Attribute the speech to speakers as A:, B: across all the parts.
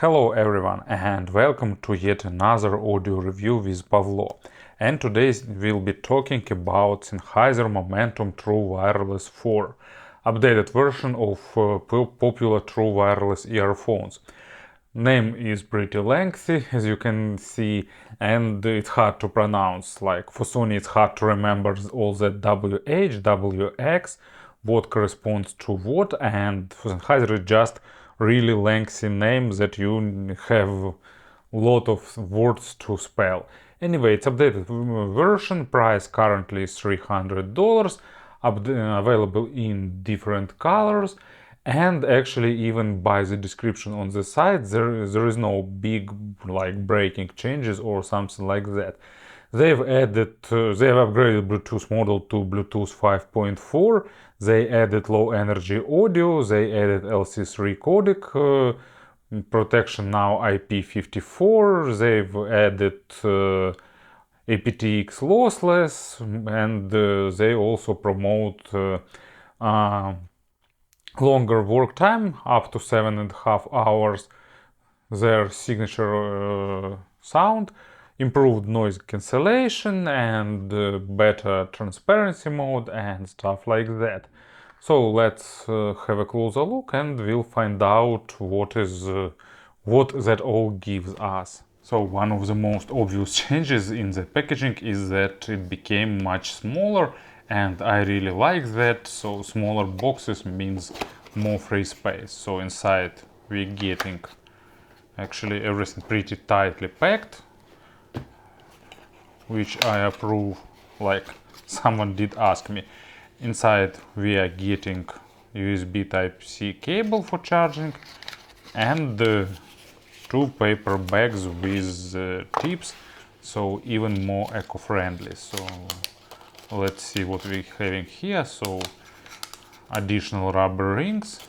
A: Hello everyone and welcome to yet another audio review with Pavlo. And today we'll be talking about Sennheiser Momentum True Wireless 4, updated version of popular True Wireless earphones. Name is pretty lengthy, as you can see, and it's hard to pronounce. Like for Sony it's hard to remember all that WH, WX, what corresponds to what, and for Sennheiser it's just really lengthy name that you have a lot of words to spell. Anyway, it's updated version, price currently is $300, available in different colors, and actually even by the description on the site there is no big like breaking changes or something like that. They've upgraded Bluetooth model to Bluetooth 5.4. They added low energy audio. They added LC3 codec protection, now IP54. They've added aptX lossless, and they also promote longer work time, up to 7.5 hours. Their signature sound, improved noise cancellation, and better transparency mode and stuff like that. So let's have a closer look and we'll find out what that all gives us. So one of the most obvious changes in the packaging is that it became much smaller, and I really like that. So smaller boxes means more free space. So inside we're getting actually everything pretty tightly packed, which I approve, like someone did ask me. Inside we are getting USB Type-C cable for charging and two paper bags with tips, so even more eco-friendly. So let's see what we're having here. So additional rubber rings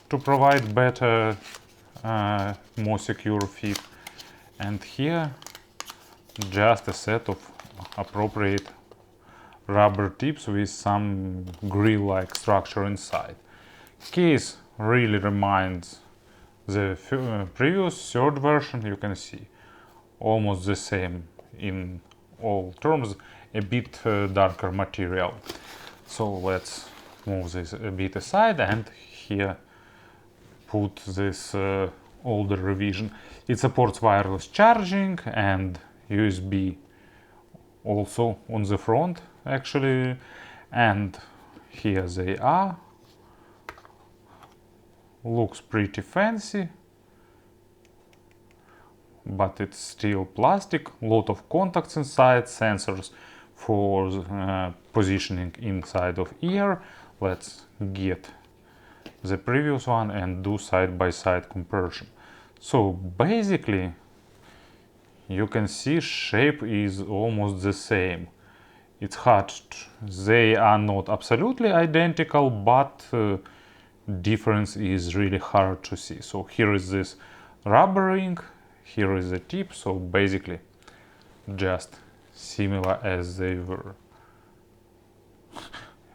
A: to provide better, more secure fit, and here just a set of appropriate rubber tips with some grill-like structure inside. Case really reminds the previous third version. You can see almost the same in all terms, a bit darker material. So let's move this a bit aside and here put this older revision. It supports wireless charging and USB also on the front actually, and here they are. Looks pretty fancy, but it's still plastic. Lot of contacts inside, sensors for positioning inside of ear. Let's get the previous one and do side-by-side comparison. So basically you can see shape is almost the same. It's hard, they are not absolutely identical, but difference is really hard to see. So here is this rubber ring, here is the tip, so basically just similar as they were.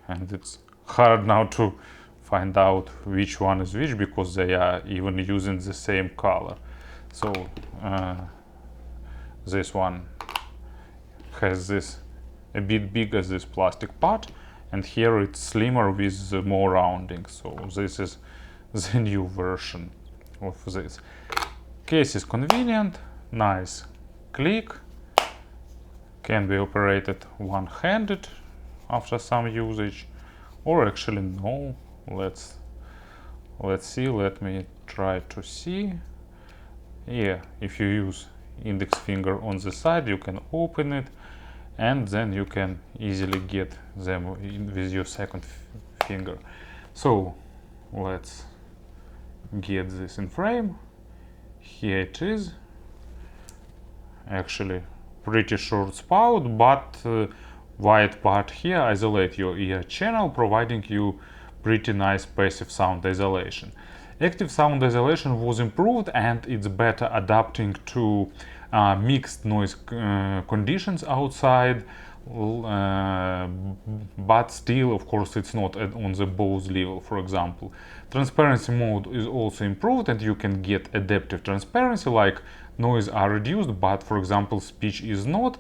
A: And it's hard now to find out which one is which because they are even using the same color. So this one has this a bit bigger, this plastic part, and here it's slimmer with more rounding. So this is the new version of this. Case is convenient, nice click, can be operated one-handed after some usage, or actually no. Let's see, let me try to see. Yeah, if you use index finger on the side you can open it, and then you can easily get them with your second finger. So let's get this in frame. Here it is. Actually pretty short spout, but wide part here isolate your ear channel, providing you pretty nice passive sound isolation. Active sound isolation was improved and it's better adapting to mixed noise conditions outside, but still, of course, it's not on the Bose level. For example, transparency mode is also improved, and you can get adaptive transparency, like noise are reduced, but for example speech is not.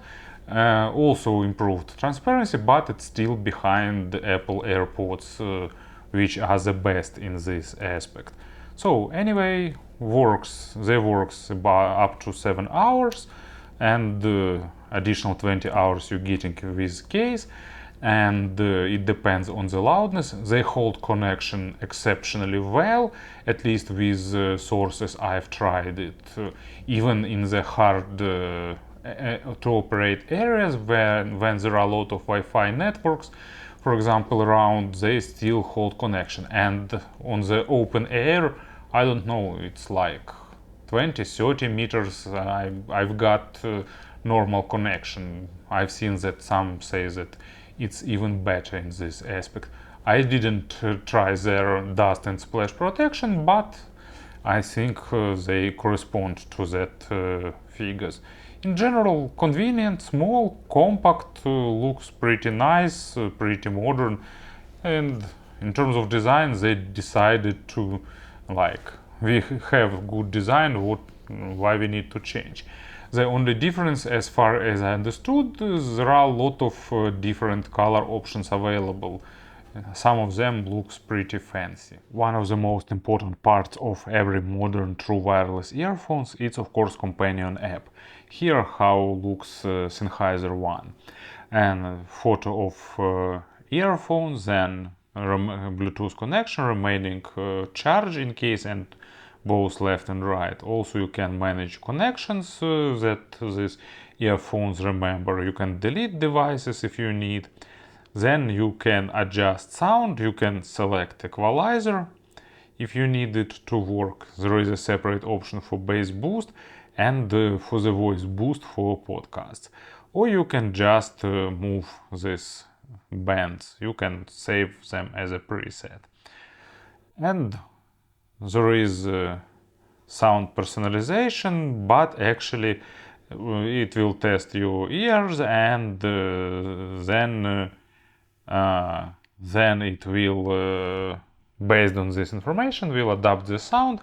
A: Also improved transparency, but it's still behind the Apple AirPods, which are the best in this aspect. So anyway, they works about up to 7 hours, and additional 20 hours you're getting with case, and it depends on the loudness. They hold connection exceptionally well, at least with sources I've tried it. Even in the hard to operate areas when there are a lot of Wi-Fi networks, for example, around, they still hold connection. And on the open air, I don't know, it's like 20-30 meters, I've got normal connection. I've seen that some say that it's even better in this aspect. I didn't try their dust and splash protection, but I think they correspond to that figures. In general, convenient, small, compact, looks pretty nice, pretty modern, and in terms of design, they decided to, like, we have good design, why we need to change. The only difference, as far as I understood, there are a lot of different color options available. Some of them looks pretty fancy. One of the most important parts of every modern true wireless earphones is of course companion app. Here how looks Sennheiser one. And photo of earphones, then Bluetooth connection, remaining charge in case, and both left and right. Also you can manage connections that these earphones remember. You can delete devices if you need. Then you can adjust sound, you can select equalizer if you need it to work. There is a separate option for bass boost and for the voice boost for podcasts. Or you can just move these bands. You can save them as a preset. And there is sound personalization, but actually it will test your ears, and then it will, based on this information, will adapt the sound,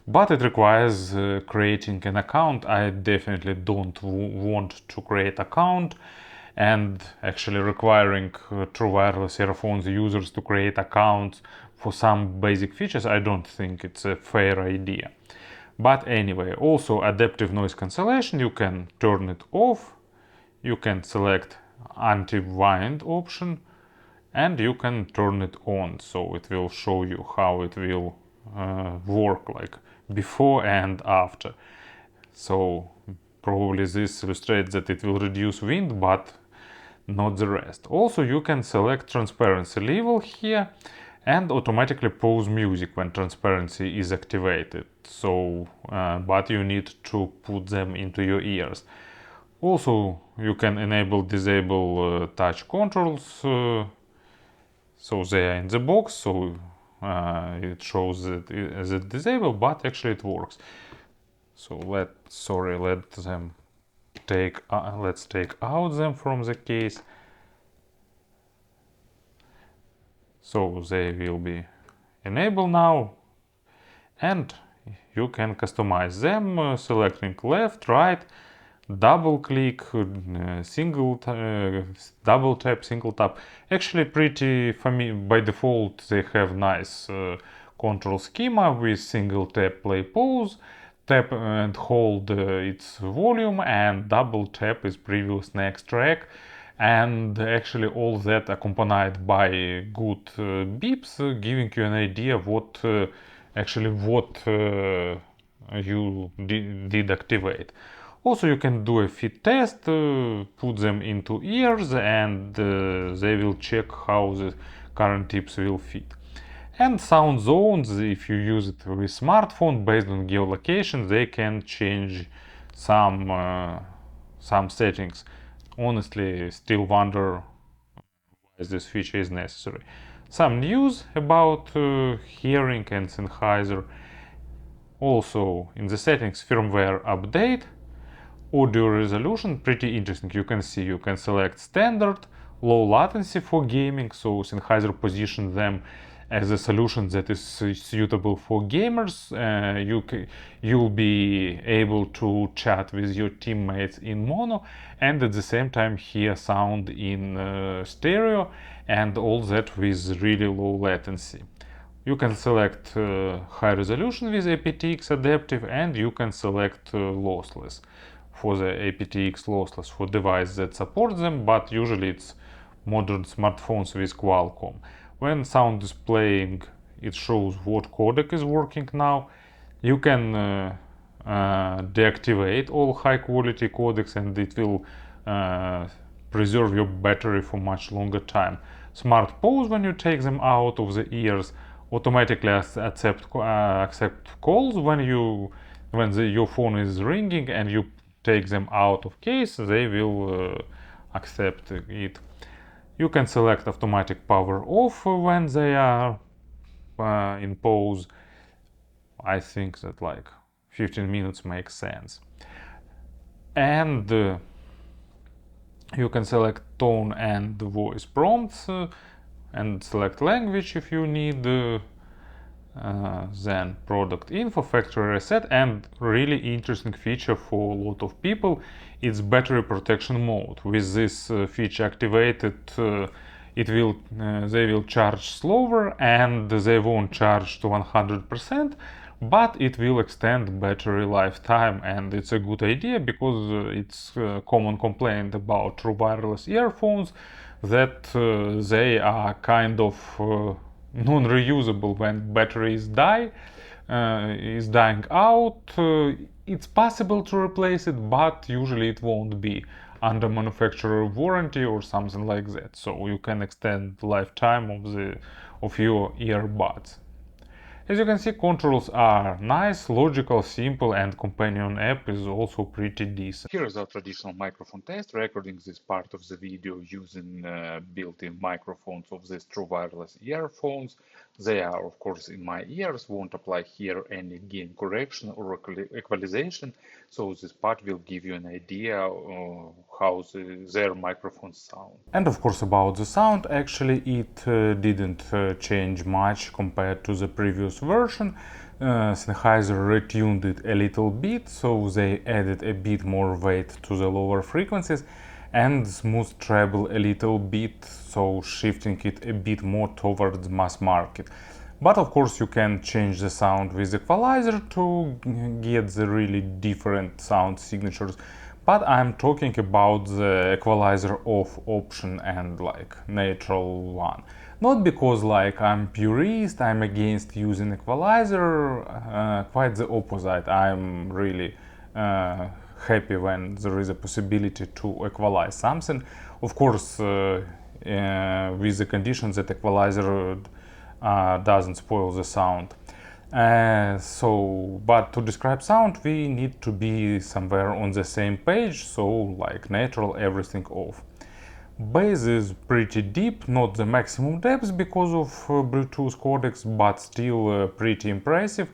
A: but it requires creating an account. I definitely don't want to create account, and actually requiring true wireless earphones users to create accounts for some basic features, I don't think it's a fair idea. But anyway, also adaptive noise cancellation, you can turn it off, you can select anti-wind option, and you can turn it on, so it will show you how it will work, like before and after. So probably this illustrates that it will reduce wind, but not the rest. Also you can select transparency level here and automatically pause music when transparency is activated. So but you need to put them into your ears. Also you can enable disable touch controls, so they are in the box, so it shows that as it disabled, but actually it works. So let's take out them from the case. So they will be enabled now, and you can customize them, selecting left, right, double click, double tap, single tap. Actually pretty familiar. By default they have nice control schema with single tap play pause, tap and hold its volume, and double tap is previous next track. And actually all that accompanied by good beeps, giving you an idea what you did activate. Also you can do a fit test, put them into ears, and they will check how the current tips will fit. And sound zones, if you use it with smartphone, based on geolocation, they can change some settings. Honestly, still wonder why this feature is necessary. Some news about hearing and Sennheiser. Also in the settings, firmware update. Audio resolution, pretty interesting. You can see you can select standard, low latency for gaming, so Sennheiser positioned them as a solution that is suitable for gamers. You'll be able to chat with your teammates in mono and at the same time hear sound in stereo, and all that with really low latency. You can select high resolution with aptX adaptive, and you can select lossless for the aptX lossless for devices that support them, but usually it's modern smartphones with Qualcomm. When sound is playing, it shows what codec is working now. You can deactivate all high quality codecs, and it will preserve your battery for much longer time. Smart pause when you take them out of the ears, automatically accept calls when your phone is ringing and you take them out of case, they will accept it. You can select automatic power off when they are in pause. I think that like 15 minutes makes sense. And you can select tone and voice prompts and select language if you need. Then product info, factory reset, and really interesting feature for a lot of people, it's battery protection mode. With this feature activated, they will charge slower and they won't charge to 100%, but it will extend battery lifetime, and it's a good idea because it's a common complaint about true wireless earphones that they are kind of non-reusable when batteries is dying out. It's possible to replace it, but usually it won't be under manufacturer warranty or something like that, so you can extend the lifetime of your earbuds. As you can see, controls are nice, logical, simple, and companion app is also pretty decent. Here is our traditional microphone test, recording this part of the video using built-in microphones of these true wireless earphones. They are, of course, in my ears, won't apply here any gain correction or equalization, so this part will give you an idea how their microphones sound. And of course, about the sound, actually it didn't change much compared to the previous version. Sennheiser retuned it a little bit, so they added a bit more weight to the lower frequencies and smooth treble a little bit, so shifting it a bit more towards mass market. But of course you can change the sound with equalizer to get the really different sound signatures. But I'm talking about the equalizer off option and like natural one. Not because like I'm purist, I'm against using equalizer, quite the opposite. I'm really happy when there is a possibility to equalize something. Of course, with the condition that equalizer doesn't spoil the sound. But to describe sound, we need to be somewhere on the same page, so like natural, everything off. Bass is pretty deep, not the maximum depth because of Bluetooth codecs, but still pretty impressive.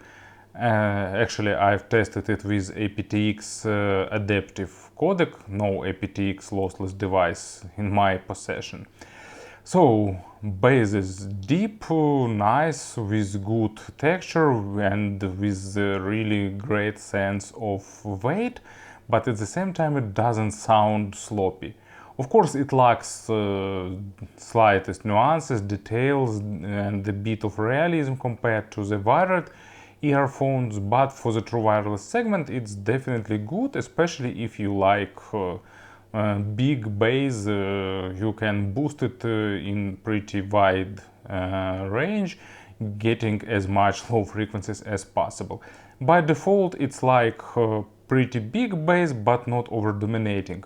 A: Actually, I've tested it with aptX adaptive codec, no aptX lossless device in my possession. So, bass is deep, nice, with good texture and with a really great sense of weight, but at the same time it doesn't sound sloppy. Of course, it lacks slightest nuances, details, and a bit of realism compared to the wired earphones, but for the true wireless segment it's definitely good, especially if you like big bass. You can boost it in pretty wide range, getting as much low frequencies as possible. By default it's like pretty big bass, but not over dominating.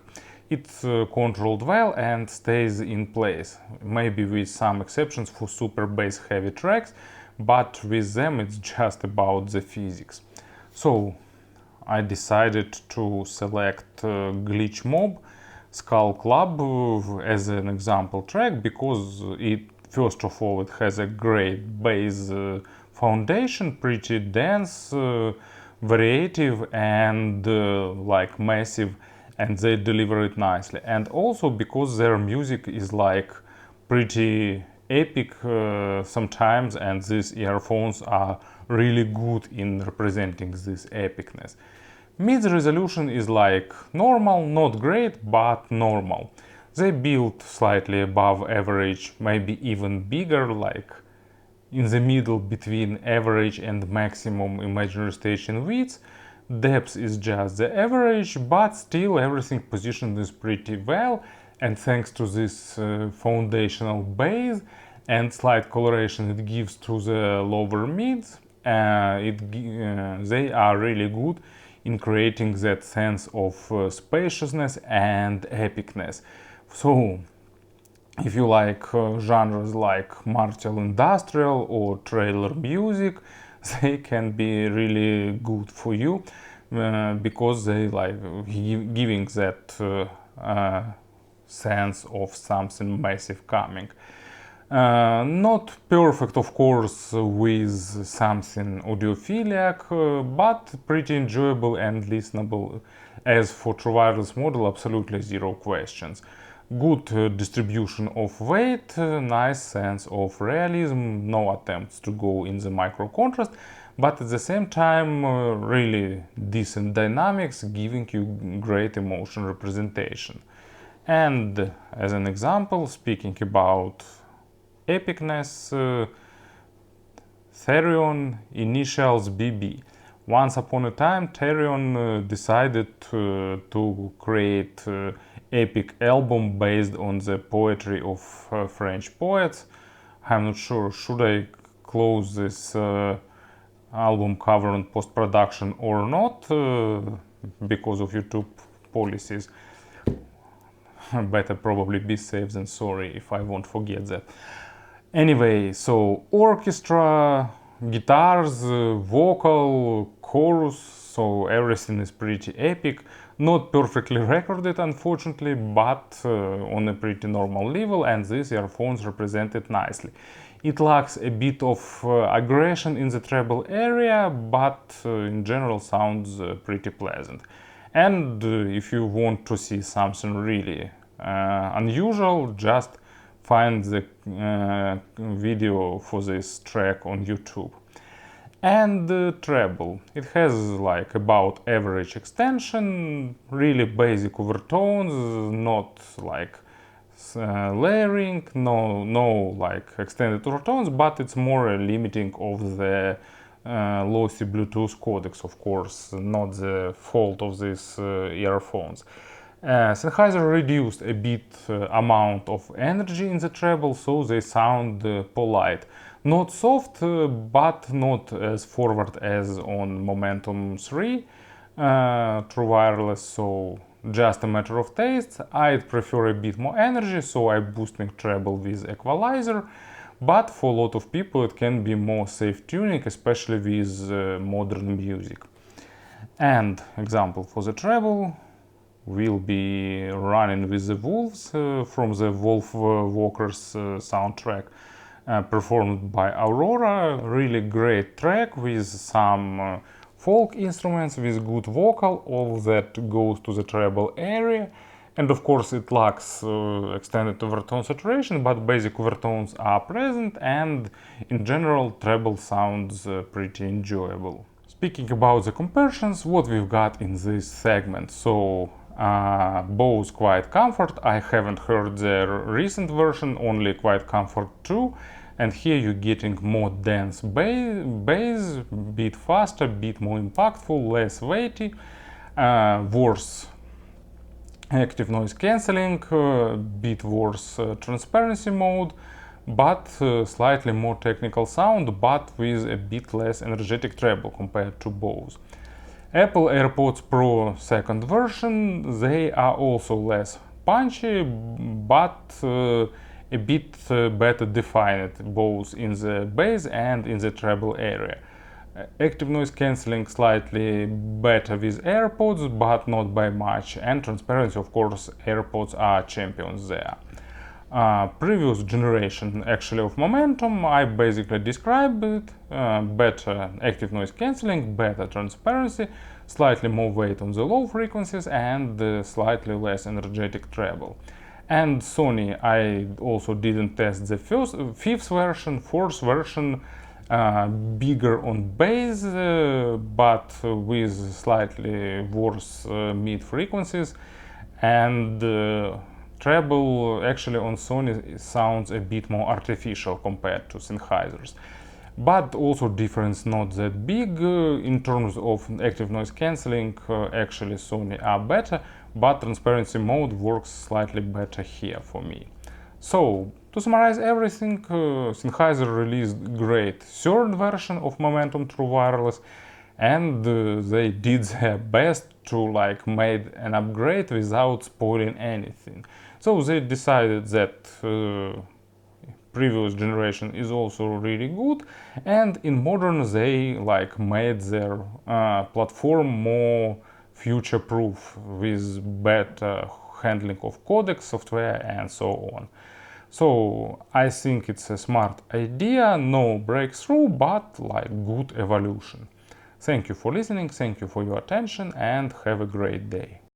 A: It's controlled well and stays in place, maybe with some exceptions for super bass heavy tracks, but with them it's just about the physics. So I decided to select Glitch Mob Skullclub as an example track because it, first of all, it has a great bass foundation, pretty dense, variative and like massive, and they deliver it nicely. And also because their music is like pretty epic sometimes, and these earphones are really good in representing this epicness. Mid resolution is like normal, not great, but normal. They build slightly above average, maybe even bigger, like in the middle between average and maximum imaginary station width. Depth is just the average, but still everything positioned is pretty well, and thanks to this foundational base and slight coloration it gives to the lower mids, they are really good in creating that sense of spaciousness and epicness. So if you like genres like martial industrial or trailer music, they can be really good for you because they like giving that sense of something massive coming. Not perfect, of course, with something audiophilic, but pretty enjoyable and listenable. As for True Wireless model, absolutely zero questions. Good distribution of weight, nice sense of realism, no attempts to go in the micro contrast, but at the same time really decent dynamics, giving you great emotion representation. And as an example, speaking about epicness, Therion Initials BB. Once upon a time, Therion decided to create epic album based on the poetry of French poets. I'm not sure, should I close this album cover on post-production or not, because of YouTube policies. Better probably be safe than sorry if I won't forget that. Anyway, so orchestra, guitars, vocal, chorus, so everything is pretty epic. Not perfectly recorded, unfortunately, but on a pretty normal level, and these earphones represent it nicely. It lacks a bit of aggression in the treble area, but in general sounds pretty pleasant. And if you want to see something really unusual, just find the video for this track on YouTube. And the treble, it has like about average extension, really basic overtones, not like layering, no like extended overtones, but it's more a limiting of the lossy Bluetooth codecs, of course, not the fault of these earphones. Sennheiser reduced a bit amount of energy in the treble, so they sound polite. Not soft, but not as forward as on Momentum 3 True Wireless, so just a matter of taste. I'd prefer a bit more energy, so I'm boosting treble with equalizer, but for a lot of people it can be more safe tuning, especially with modern music. And example for the treble will be running with the Wolves from the Walfwalkers soundtrack performed by Aurora. Really great track with some folk instruments with good vocal, all that goes to the treble area. And of course it lacks extended overtone saturation, but basic overtones are present, and in general treble sounds pretty enjoyable. Speaking about the comparisons, what we've got in this segment. So Bose Quiet Comfort, I haven't heard their recent version, only Quiet Comfort 2, and here you're getting more dense bass, bit faster, bit more impactful, less weighty, worse active noise cancelling, bit worse transparency mode, but slightly more technical sound, but with a bit less energetic treble compared to Bose. Apple AirPods Pro second version, they are also less punchy, but a bit better defined, both in the bass and in the treble area. Active noise cancelling slightly better with AirPods, but not by much, and transparency, of course, AirPods are champions there. Previous generation actually of Momentum, I basically described it: better active noise cancelling, better transparency, slightly more weight on the low frequencies, and slightly less energetic treble. And Sony, I also didn't test the fifth version, fourth version, bigger on bass, but with slightly worse mid frequencies, and treble actually on Sony sounds a bit more artificial compared to Sennheisers. But also difference not that big. In terms of active noise cancelling, actually Sony are better, but transparency mode works slightly better here for me. So, to summarize everything, Sennheiser released great third version of Momentum True Wireless, and they did their best to made an upgrade without spoiling anything. So they decided that previous generation is also really good, and in modern they made their platform more future-proof with better handling of codec software and so on. So I think it's a smart idea, no breakthrough, but good evolution. Thank you for listening, thank you for your attention, and have a great day.